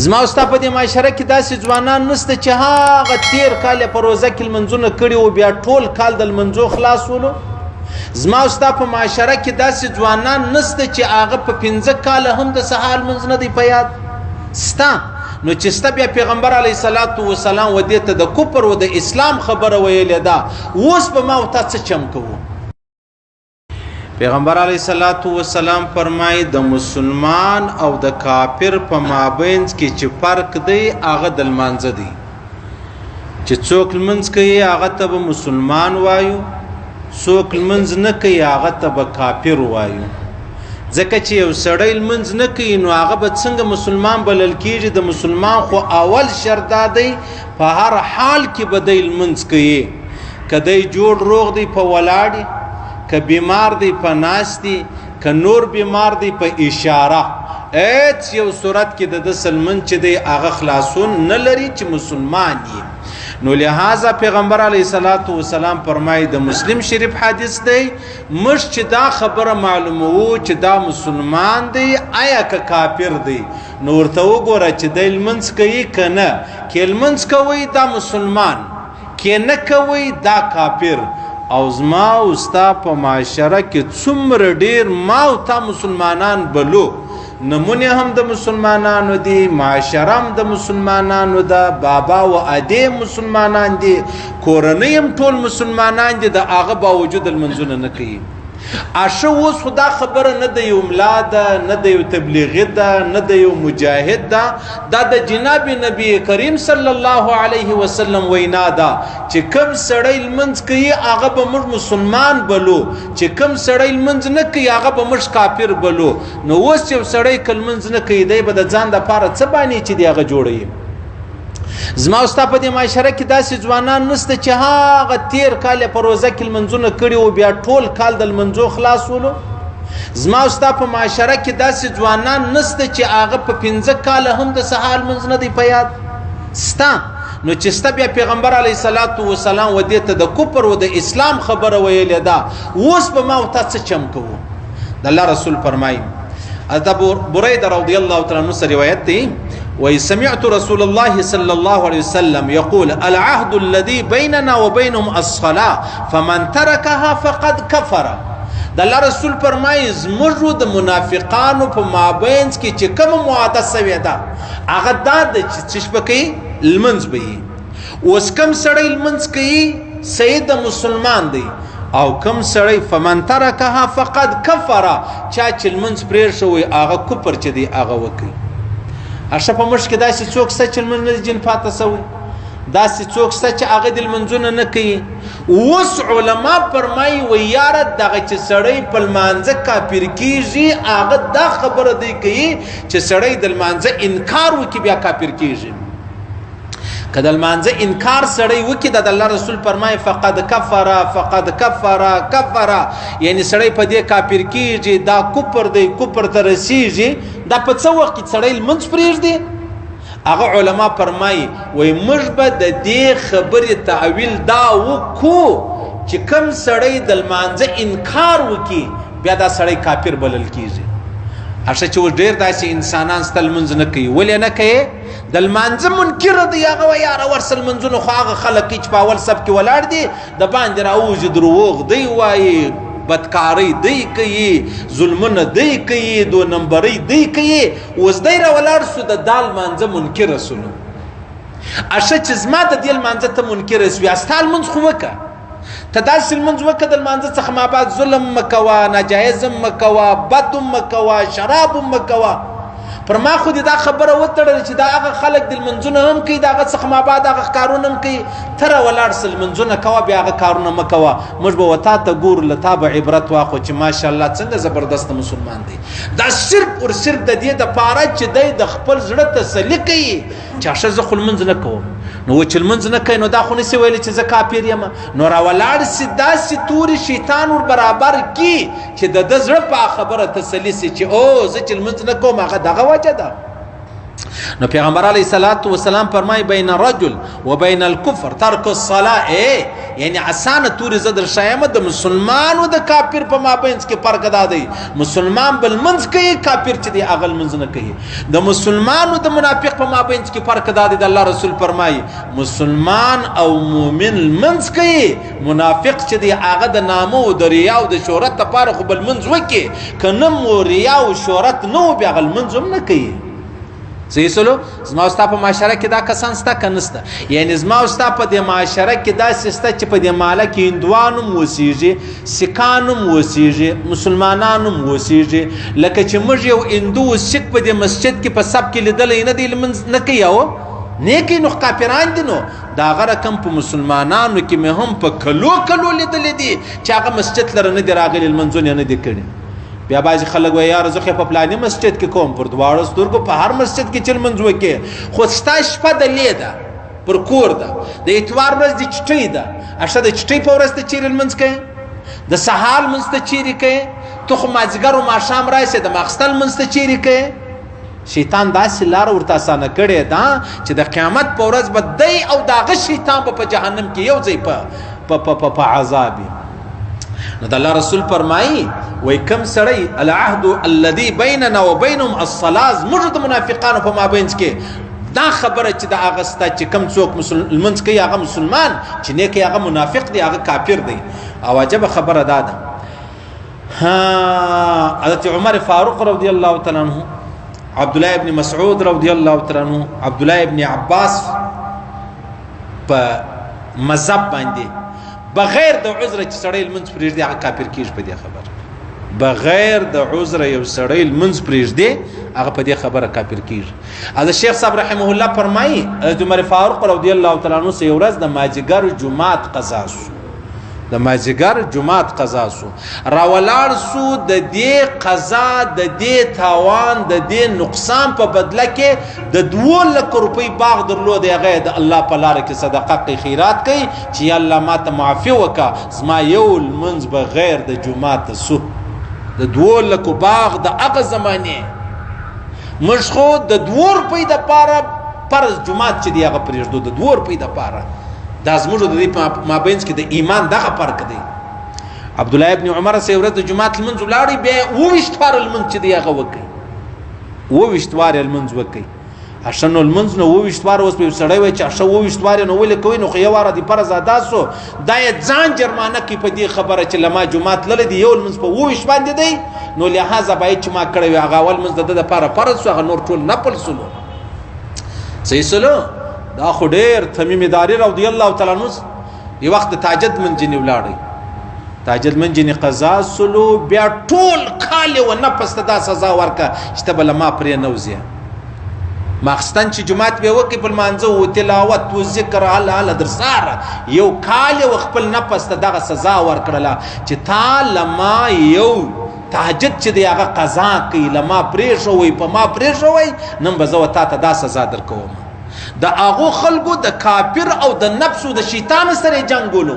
زما او ستا په دې معاشره کې داسې ځوانان نشته چې هغه تیر کال یې په روزه کې لمنځونه کړي وو بیا ټول کال د لمنځو خلاصولو. زما او ستا په معاشره کې داسې ځوانان نشته چې هغه په 15 کاله هم د سهار لمونځ نه دی په یاد ستا. نو چې ستا بیا پیغمبر علیه الصلاة والسلام و دې ته د کفر و د اسلام خبره ویلې ده، اوس به ما او تا څه چم کوو؟ پیغمبر علیه الصلاة والسلام فرمایي د مسلمان او د کافر په مابین کې چې فرق دی هغه د لمانځه دی. چې څوک لمونځ کوي هغه ته به مسلمان وایو، څوک لمونځ نه کوي هغه ته به کافر وایو. ځکه چې یو سړی لمونځ نه کوي نو هغه به څنګه مسلمان بلل کیږي؟ د مسلمان خو اول شرط دا دی په هر حال کې به دی لمونځ کوي. که دی جوړ روغ دی په ولاړ، که بیمار دی په ناستی، که نور بیمار دی په اشاره، هیڅ یو صورت کې د سلمن چې دی هغه خلاصون نه لري چې مسلمان یې. نو لہذا پیغمبر علیه الصلاة والسلام فرمایي د مسلم شریف حدیث دی مش چې دا خبره معلومو چې دا مسلمان دی آیا که کافر دی، نو ورته وګوره چې دی لمونځ کوي که نه. که لمونځ کوي دا مسلمان، که نه کوي دا کافر. او زما او ستا په معاشره کې څومره ډیر ما او تا مسلمانان بلو، نمونه هم د مسلمانانو دي، معاشره هم د مسلمانانو ده، بابا و اده مسلمانان دي، کورنۍ هم ټول مسلمانان دي، د هغه باوجود لمونځونه نه کوي. اشه اوس خو دا خبره نه د یو ملا ده، نه د یو تبلیغي ده، نه د یو مجاهد ده، دا د جناب نبی کریم صلی الله علیه وسلم وینا ده چې کم سړی لمونځ کوي هغه به موږ مسلمان بلو، چې کم سړی لمونځ نه کوي هغه به موږ کافر بلو. نو اوس یو سړی که لمونځ نه کوي دی به د ځان دپاره څه بانې چې دی هغه جوړوي. زما او ستا په دې معاشره کې داسې ځوانان نشته چې هغه تیر کال یې په روزه کې لمنځونه کړي وو بیا ټول کال د لمنځو خلاصولو. زما او ستا په معاشره کې داسې ځوانان نشته چې هغه په 15 کاله هم د سهار لمونځ نه دی په یاد ستا. نو چې ستا بیا پیغمبر علیه الصلاة والسلام و دې ته د کفر و د اسلام خبره ویلې ده، اوس به ما او تا څه چم کوو؟ د الله رسول فرمایي د بريدة رضي الله تعالى عنه روايته وسمعت رسول الله صلى الله عليه وسلم يقول العهد الذي بيننا وبينهم الصلاة فمن تركها فقد كفر. د الله رسول فرمایي زموږ د منافقانو په مابین کې چې کوم معاهده سوې ده هغه دا ده چې څه کوي؟ لمونځ به یې. اوس کوم سړی لمونځ کوي سید مسلمان دی، او کم سړی فمن ترکها فقد کفر، چا چې لمونځ پرېښوی هغه کفر چې دی هغه وکړي. هرشه په موږ کې داسې څوک شته چې لمونځ نه دی جن پاته سوی، داسې څوک شته چې هغه د لمونځونه نه کوي. اوس علما فرمایي و یاره دغه چې سړی په لمانځه کافر کېږي هغه دا خبره دی کوي چې سړی د لمانځه انکار وکړي بیا کافر کېږي. که د لمانځه انکار سړی وکړي د الله رسول فرمایي فقد کفر فقد کفر کفر، یعنی سړی په دې کافر کېږي، دا کفر دی، کفر ته رسېږي. دا په څه وخت کې سړی لمونځ پرېږدي؟ هغه علما فرمایي وایي موږ به د دې خبرې تعویل دا وکړو چې کوم سړی د لمانځه انکار وکړي بیا دا سړی کافر بلل کېږي. هرڅه چې اوس ډېر داسې انسانان سته لمونځ نه کوي. ولې نه کوي؟ د لمانځه منکر دی، هغه وایي یاره ورسه لمونځونه خو هغه خلک کوي چې په اول صف کې ولاړ دي د باندې راوځي دروغ دی وایي، بدکاری دی کوي، ظلمونه دی کوي، دو نمبرۍ دی کوي. اوس دی راولاړ سو د دا لمانځه منکر سولو. اشه چې زما د دې لمانځه ته منکر سوي ستا لمونځ خو وکړه، ته داسې لمونځ وکړه د لمانځه څخه ما بعد ظلم مه کوه، ناجایز مه کوه، بد مه کوه، شراب مه کوه. پر ما خو دې دا خبره وتړل چې دا هغه خلک د لمنځونه هم کوي د هغه څخه ما بعد هغه کارونه هم کوي، ته راولاړ سه لمنځونه کوه بیا هغه کارونه مه کوه. موږ به وتا ته ګورو له تا به عبرت واخلو چې ماشاءالله څنګه زبردست مسلمان دی. دا صرف اور صرف د دې دپاره چې دی د خپل زړه تسلي کوي چې ښه زه خو لمونځ نه کوم. نو چې لمونځ نه کوي نو دا خو نسي ویلی چې زه کافر یم. نو راولاړ سي داسې تورې شیطان ور برابر کي چې د ده زړه په خبره تسلي سي چې او زه چې لمونځ نه کوم هغه دغه وجه ده. نو پیغمبر علیه الصلاة والسلام فرمای بین الرجل و بین الكفر ترک الصلاة. یعنی اسانه تورې زه در ښایم د مسلمان او د کافر په مابینځ کې فرق دا دی مسلمان بل منځ کوي کافر چې دی هغه لمونځ نه کوي د مسلمان او د منافق په مابینځ کې فرق دا دی د الله رسول فرمایي مسلمان او مؤمن منځ کوي منافق چې دی هغه د نامه او د ریا او د شهرت لپاره خو بل منځ وکړي که نه مو ریا او شهرت نه وي بیا هغه لمونځ هم نه کوي صحیح سلو زما او ستا په معاشره کې دا کسان سته که نسته یعنی زما او ستا په دې معاشره کې داسې سته چې په دې محله کې هندوان هم اوسېږي سیکان هم اوسېږي مسلمانان هم اوسېږي لکه چې موږ یو هندو سیک په دې مسجد کې په سب کې لیدلی نه دی لمونځ نه کوي او نیکی نو کافران دي نو دا هغه رقم په مسلمانانو کې مې هم په کلو لیدلی دي چې هغه مسجد لره نه دي راغلي لمونځونه نه دي کړي بیا بعضې خلک وایي یاره زه خو په پلاني مسجد کې کوم پر دواړو سترګو په هر مسجد کې چې لمونځ وکړې خو ستا شپه د لې ده پر کور ده د اتوار ورځ د چټۍ ده اشه د چټۍ په ورځ ته چیرې لمونځ کوې د سهار لمونځ ته چیرې کوې ته خو مازدیګر و ماښام راسې د ماخستن لمونځ ته چیرې کوې شیطان داسې لاره ورته اسانه کړې ده چې د قیامت په ورځ به دی او د هغه شیطان به په جهنم کې یو ځای په عذاب وي نو د الله رسول فرمایي وای کم سړی العهد الذي بيننا وبينهم الصلاه زموږ د منافقانو په مابینځ کې دا خبره چې د هغه ستا چې کم څوک لمونځ کوي هغه مسلمان چې نه کوي هغه منافق دی هغه کافر دی او عجبه خبره دا ده حضرت عمر فاروق رضی الله تعالی عنہ عبد الله ابن مسعود رضی الله تعالی عنہ عبد الله ابن عباس په مذهب باندې بغیر د عذر چې سړی لمونځ پرېږدي هغه کافر کېږي په دې خبره بغیر د عذر یو سړی لمونځ پرېږدي هغه په دې خبره کافر کېږي حضرت شیخ صاحب رحمه الله فرمایي حضرت عمر فاروق رضی الله تعالی عنہ یو ورځ د مازدیګر جمعات قضا شو د مازدیګر جمعات قضا شو راولاړ سو د دې قضا د دې تاوان د دې نقصان په بدله کې د 2 لک روپۍ باغ درلود هغه د الله په لار کې صدقه کوي خیرات کوي چې یا الله ماته معافي وکړه زما یو لمونځ بغیر د جمعات سو د 2 لک باغ د هغه زمانه موږ خو د 2 روپۍ د پاره فرض جمعات چې دی هغه پرېږدو د 2 روپۍ د پاره دا زموږ د دې په مابینځ کې د ایمان دغه فرق دی عبد الله ابن عمر سه ورځ د جمعات لمونځ ولاړی بیا 22 وار لمونځ چې دی هغه وکړي 22 وار لمونځ وکړي عشان لمونځ نو 22 وار اوس په سړی وای چې عشان 22 وار نو ولې کوي نو خو یو وار دی فرض ادا سو دا یې ځان جرمانه کې په دې خبره چې لما جمعات لل دی یو لمونځ په 22 باندې دی نو لہذا باید چې ما کړی هغه اول لمونځ د لپاره فرض سو هغه نور ټول نه پل سلو صحیح سلو دا خو ډېر تمیم داری رضی الله تعالی عنہ یو وخت تهجد منځنی ولاړی تهجد منځنی قضا سلو بیا ټول کال و نفس ته دا سزا ورکا چې بل ما پرې نوځي ماخستان چې جمعات به وکي په مانځه او تلاوت او ذکر الله درساره یو کال و خپل نفس ته دغه سزا ورکړه چې تا لما یو تهجد چې دی هغه قضا کوي لما پرې شوی په ما پرې شوی نن به زه تا ته دا سزا درکوم د هغو خلکو د کافر او د نفس او د شیطان سره جنگولو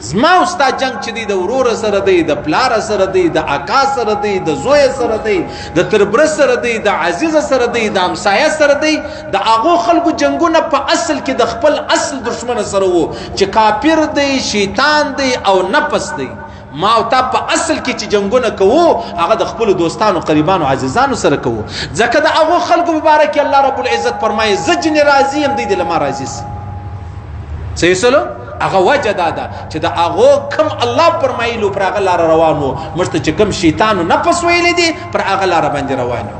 زما او ستا جنگ چې دی د ورور سره دی د پلار سره دی د اکا سره دی د زوی سره دی د تربر سره دی د عزیز سره دی د همسایه سره دی د هغو خلکو جنگونه په اصل کې د خپل اصل دشمن سره وو چې کافر دی شیطان دی او نفس دی ما او تا په اصل کې چې جنگونه کوو هغه د خپل دوستانو قریبانو عزیزانو سره کوو ځکه د هغو خلکو مبارک الله رب العزت فرمایي زجن راضی هم دی د لما راضی صحیح سلو هغه وجه دا ده چې د هغو کم الله فرمایلو پر هغه لار روانو مشته چې کم شیطانو نفس ویل دي پر هغه لار باندې روانو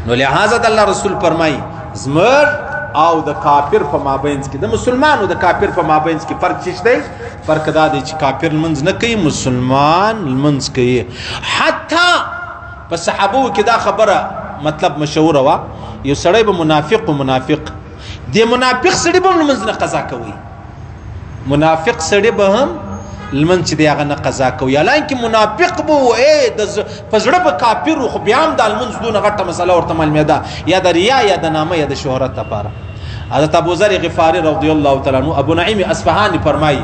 نو لہذا د الله رسول فرمایي زمر او د کافر په مابینځ کې د مسلمان او د کافر په مابینځ کې فرق څه دی فرق دا دی چې کافر لمونځ نه کوي مسلمان لمونځ کوي حتی په صحابو کې دا خبره مطلب مشهوره وا یو سړی به منافق دی منافق سړی به لمونځ نه قضا کوي منافق سړی به هم لمونځ دی هغه نه قضا کوي حالانکه منافق به د پزړه په کافر خو بیا هم د لمونځ دونه غټه مسله ورته معلومه ده یا د ریا یا د نامه یا د شهرت لپاره حضرت ابو ذر غفاری رضی الله تعالی عنہ ابو نعیم اصفهانی فرمایي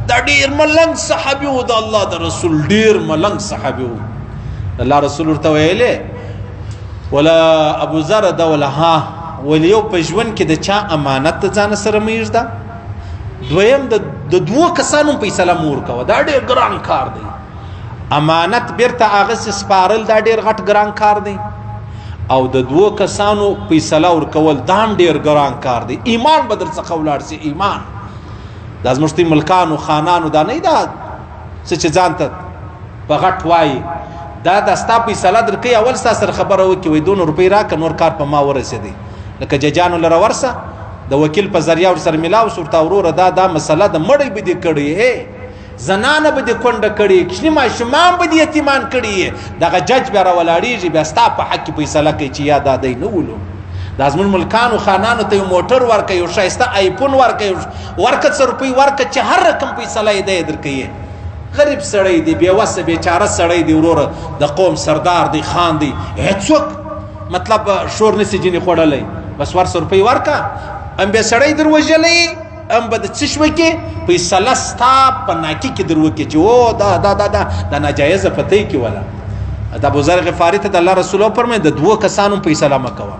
دا ډیر ملنګ صحابي و د الله د رسول ډیر ملنګ صحابي و الله رسول ورته ویلې ولا ابو ذر دا ولا ها ولیو په ژوند کې د چا امانت ځان سره میږده دویم د دوه کسانو فیصله مور کوه، دا ډېر ګران کار دی. امانت بیرته اغس سپارل دا ډېر غټ ګران کار دی، او د دوه کسانو فیصله ورکول دا هم ډېر ګران کار دی. ایمان به در څخه ولاړ سي. ایمان دا زموږ ملکانو خانانو دا نه دا څه چې ځان ته په غټ وایي، دا د ستا فیصله درکوي، اول ستا سره خبره وکړي وایي 2 روپۍ راکړه نور کار په ما ورسېدی، لکه ججانو لره ورسه د وکیل په ذریعه ورسره میلاو شو ورته وروره دا مسله د مړی به دې کړې، زنانه به دې کونډه کړې، کوچني ماشومان به دې یتیمان کړي. دغه جج بیا راولاړېږي، بیا ستا په حق کې فیصله کوي چې یا دا دی نه ولو. دا زموږ ملکانو خانانو ته یو موټر ورکوي، یو ښایسته آیفون ورکوي، ورکه 100 روپۍ ورکه چې هر رقم فیصله یې دی درکوي. غریب سړی دی، بېوسه بېچاره سړی دی، وروره د قوم سردار دی، خان دی، هېڅوک مطلب شور نسي جینې خوړلی، بس 100 روپۍ ورکه. ام به سړی در وژلی، ام به د څه شوه کې فیصله ستا په ناکي کې در وکړي چې او دا ناجایزه پتی کې وله. د ابوذر غفاري ته د الله رسول وفرمایي د دوه کسانو فیصله مه کوه.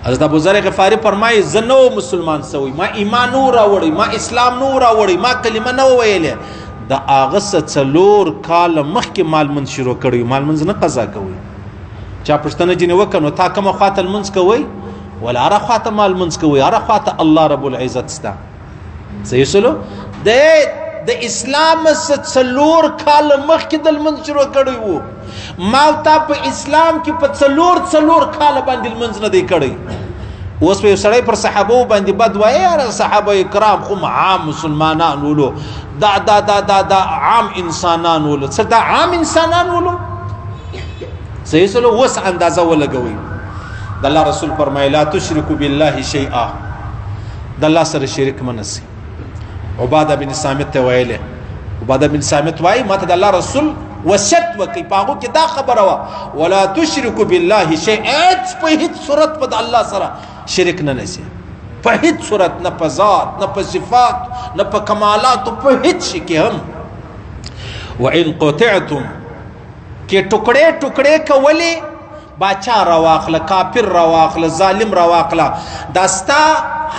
حضرت ابوذر غفاري فرمایي زه نه وم مسلمان سوی، ما ایمان نه راوړی، ما اسلام نه راوړی، ما کلمه نه ویلې. د هغه څه 4 کاله مخکې مالمنځ شروع کړی، مالمنځ نه قضا کوئ. چا پوښتنه ځینې وکړه نو تا کومه خواته لمونځ کوئ؟ ولا هره خواته مالمنځ کوئ، هره خواته الله رب العزت سته. صحیح سلو د اسلام څخه 4 کاله مخکې د لمونځ شروع کړی وو، ما تا په اسلام کې په 4 کاله باندې لمونځ نه دی کړی. اوس په سړی پر صحابه باندې بد وایي، یاره صحابه کرام خو عام مسلمانان ولو، دا عام انسانان ولو. څه دا عام انسانان ولو؟ صحیح سلو اوس اندازه ولګوي. د الله رسول فرمایي لا تشرکو بالله شیئا، د الله سره شریک منسي. عباده بن صامت ته ویله، عباده بن صامت وایي ماته د الله رسول وصیت وکي، پاغو کې دا خبره وا ولا تشرکو بالله شیئا، په هیڅ صورت په الله سره شریک نه نشي، په هیڅ صورت، نه په ذات، نه په صفات، نه په کمالات، په هیڅ شي کې هم. وان قطعتم کې ټوکړې ټوکړې کولې، باچا راواخله، کافر راواخله، ظالم راواخله، داستا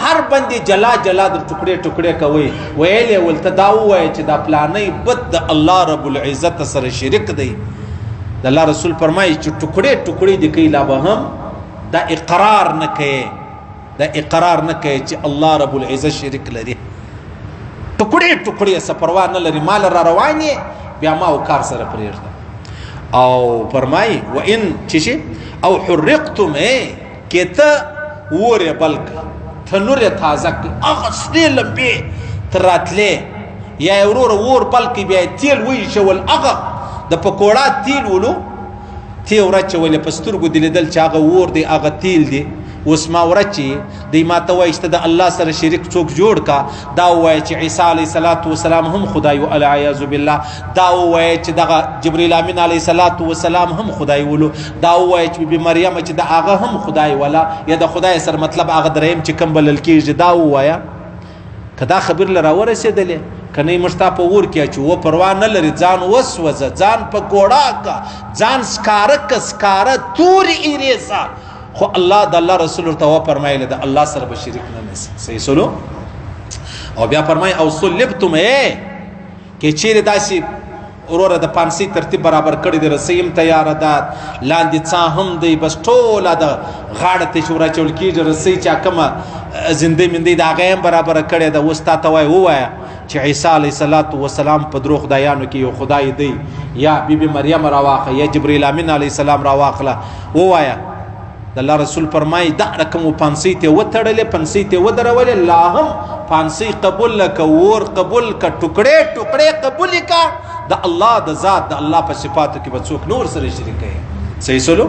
هر بندي جلا جلا د ټوکړې ټوکړې کوي. ویلې ولته دا ووایي چې دا پلانې بد د الله رب العزت سره شریک دی. د الله رسول فرمایي چې ټوکړې ټوکړې دي کوي، لا به هم دا اقرار نه کوي، دا اقرار نه کوي چې الله رب العزت شریک لري. ټوکړې ټوکړې څه پروا نه لري، مال را روانې بیا ما او کار سره پرېږده. او فرمایي وان چې او حرقتم کې ته وره بلک تنور تازه کړي، هغه سرې لمبې تراتلې یا ورور ور بلکې بیا تیل وی شول، هغه د پکوړه تیل ولو تی ورچولې په سترګو دې لیدل چې هغه ور دی، هغه تیل دی. اوس ما ورچي دی ماته وایي چې د الله سره شریک څوک جوړ کا، دا وایي چې عیسی علیه السلام هم خدای و العیاذ بالله، دا وایي چې دغه جبرئیل امین علیه السلام هم خدای ولو، دا وایي چې بی مریم چې د هغه هم خدای ولا، یا د خدای سره مطلب هغه دریم چې کم بلل کېږي. دا وایا کدا خبر لرا ورسېدلې کنه مشتا په ور کې چې و پروا نه لري، ځان وسوځه، ځان په ګوړه کا، ځان سکاره توري ایریسا، خو الله د الله رسول ته فرمایله د الله سره به شریک نه نسی. صحیح سلو. او بیا فرمای او صلبتم کې چیرې داسې وروره د پانسی ترتیب برابر کړی دی، رسیم تیار ده، لاندې څا هم دی، بس ټوله د غاړه ته شورا چول کېږي، رسۍ چا کومه زنده مندې د هغه هم برابره کړې ده. اوس تا ته ووایه چې عیسی علیه السلام په درو خدایانو کې یو خدای دی، یا بیبي مریم راواخله، یا جبرئیل امین علیه السلام راواخله، ووایه. د الله رسول فرمایي دا رقم پانسی ته وتړلې، پانسی ته ودرولې، لا هم پانسی قبول لکه، ور قبول کا، ټوکړې ټوکړې قبول کا، د الله د ذات د الله په صفاتو کې به څوک نور سره شریک کوي. صحیح سلو.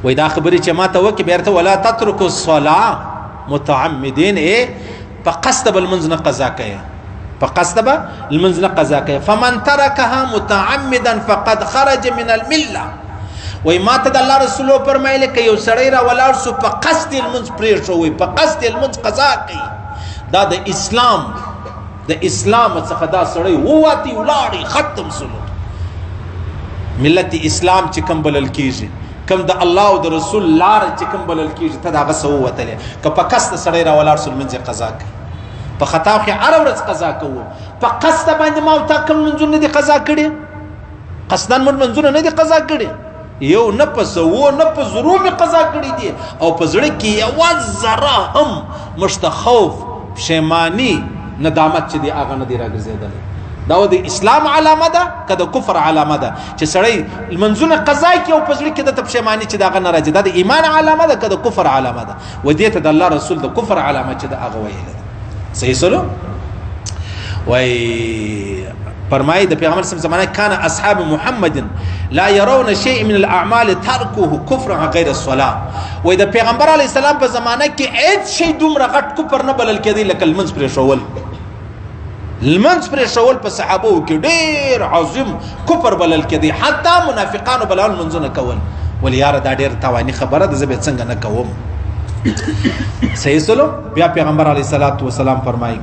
وای دا خبرې چې ما ته وکړي بیرته ولا تترکوا الصلاة متعمدین، په قصد به لمونځ نه قضا کوي، په قصد به لمونځ نه قضا کوي. فمن ترکها متعمدا فقد خرج من المله. وای ما ته د الله رسول فرمایله که یو سړی را ولاړ سو په قصد لمونځ پرېښوي، په قصد لمونځ قضا کوي، دا د اسلام څخه دا سړی ووتی ولاړی، ختم سلو. ملت اسلام چې کوم بلل کېږي، کوم د الله او د رسول لار چې کوم بلل کېږي، ته د هغه څه ووتلې، که په قصد سړی را ولاړ سو لمونځ قضا کوي. په خطا خو هر ورځ قضا کوو په قصد باندې ما او تا کوم منځونه دي قضا کړي قصدن موږ منځونه نه دي قضا کړي یو نه په سو نه په زرو می قضا کړي دي او په زړه کې یو ذره هم مستخوف پښیمانی ندامت چې دی هغه نه دی راګرځیدل دا د اسلام علامه ده که د کفر علامه ده چې سړی منځونه قضا کوي او په زړه کې د پښیمانی چې دا هغه نه راځي دا د ایمان علامه ده که د کفر علامه ده و دې ته د الله رسول د کفر علامه چې دا هغه ویل صحیح سلو وای فرمایي د پیغمبر صلی الله علیه وسلم کان اصحاب محمد لا يرون شيء من الاعمال تركه كفر غیر الصلاه وای د پیغمبر علی السلام په زمانه کې هیڅ شی دومره غټ کفر نه بلل کېدی لکه المنځ پر شول المنځ پر شول په صحابه کې ډیر عظیم کفر بلل کېدی حتی منافقانو بلل منځونه کول ولیاره دا ډیر توانی خبره ده زه به څنګه نه کوم صحیح سلو بیا پیغمبر علی السلام فرمایي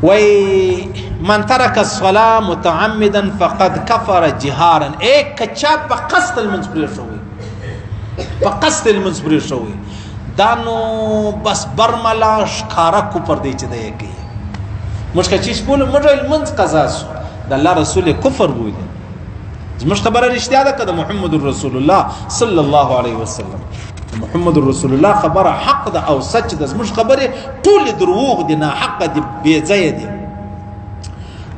وی من ترک الصلاة متعمدا فقد كفر جهارا ایک کچا پا قصد المنصبری شوی پا قصد المنصبری شوی دانو بس برملا شکارا کپر دی چه ده یکی مشکا چیش بولو مجھو المنص قضاسو دا اللہ رسول کفر بولی مش خبر رشتیا ده که محمد رسول الله صلی الله علیه وسلم محمد رسول الله خبره حق ده او سچ ده مش خبره ټول دروغ دي نه حق دي بے ځای دي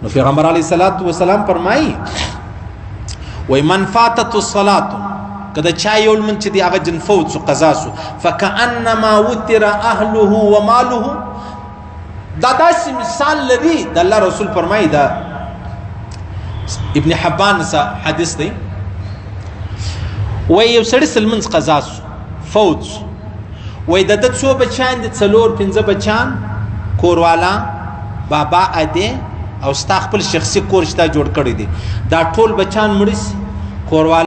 نو پیغمبر علیه الصلاۃ والسلام فرمایي وای من فاتت الصلاه کدا چا یو من چې دی هغه جن فوت سو قضا سو فكانما وتر اهله وماله دا داسې مثال لري د الله رسول فرمایي دا ابن حبان سا حدیث دی وای یو سړی سلمنس قضا سو فوت وای د څو بچان دي څلور پنځه بچان کوروالا بابا اده او ستا خپل شخصي کور شته جوړ کړی دي دا ټول بچان مړي کوروالا